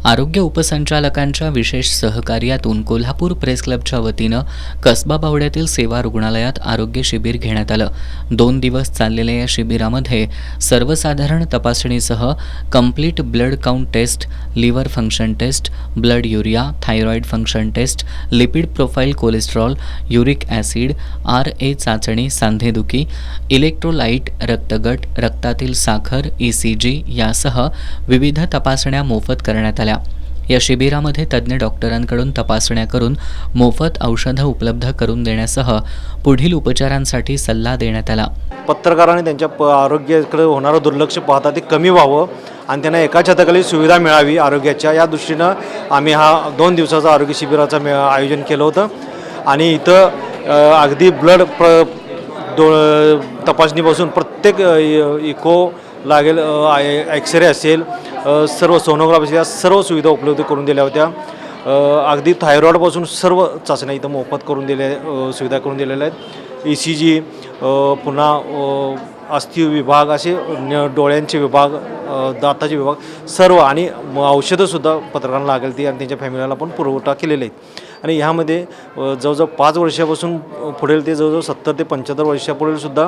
आरोग्य उपसंचालकांच्या विशेष सहकार्यातून कोल्हापूर प्रेस क्लबच्या वतीनं कसबा बावड्यातील सेवा रुग्णालयात आरोग्य शिबिर घेण्यात आलं। 2 दिवस चाललेल्या या शिबिरामध्ये सर्वसाधारण तपासणीसह complete blood count test, liver function test, blood urea, thyroid function test, lipid profile, cholesterol, uric acid, RA चाचणी, सांधेदुखी, इलेक्ट्रोलाइट, रक्तगट, रक्तातील साखर, ECG यासह विविध तपासण्या मोफत करण्यात आल्या। या शिबिरामध्ये तज्ज्ञ डॉक्टरांकडून तपासण्या करून मोफत औषधं उपलब्ध करून देण्यासह पुढील उपचारांसाठी सल्ला देण्यात आला। पत्रकारांनी त्यांच्या आरोग्याकडे होणारं दुर्लक्ष पाहता ते कमी व्हावं आणि त्यांना एका छताखाली सुविधा मिळावी आरोग्याच्या, या दृष्टीनं आम्ही हा 2 दिवसाचं आरोग्य शिबिराचं आयोजन केलं होतं। आणि इथं अगदी ब्लड तपासणीपासून प्रत्येक इको लागेल, एक्सरे असेल, सर्व सोनोग्राफी, या सर्व सुविधा उपलब्ध करून दिल्या होत्या। अगदी थायरॉइडपासून सर्व चाचण्या इथं मोफत करून सुविधा करून दिलेल्या आहेत। ECG, पुन्हा अस्थि विभाग, असे डोळ्यांचे विभाग, दाताचे विभाग सर्व, आणि औषधंसुद्धा पत्रकारांना लागेल ती आणि त्यांच्या फॅमिलीला पण पुरवठा केलेले आहेत। आणि ह्यामध्ये जवळजवळ 5 वर्षापासून पुढील ते जवळजवळ 70 ते 75 वर्षापुढील सुद्धा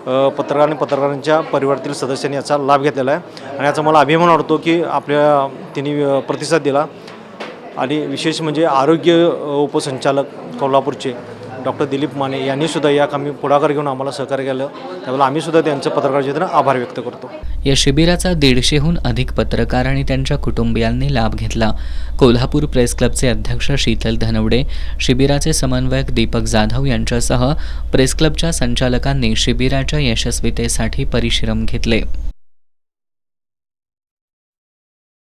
पत्रकार आणि पत्रकारांच्या परिवारातील सदस्यांनी याचा लाभ घेतलेला आहे आणि याचा मला अभिमान वाटतो की आपल्या त्यांनी प्रतिसाद दिला। आणि विशेष म्हणजे आरोग्य उपसंचालक कोल्हापूरचे डॉक्टर दिलीप माने यांनी सुद्धा या कामी पुढाकार घेऊन आम्हाला सहकार्य केलं, त्यामुळे आम्ही सुद्धा त्यांचं पत्रकारांच्या वतीनं आभार व्यक्त करतो। या शिबिराचा 150हून अधिक पत्रकार आणि त्यांच्या कुटुंबियांनी लाभ घेतला। कोल्हापूर प्रेस क्लबचे अध्यक्ष शीतल धनवडे, शिबिराचे समन्वयक दीपक जाधव यांच्यासह प्रेस क्लबच्या संचालकांनी शिबिराच्या यशस्वीतेसाठी परिश्रम घेतले।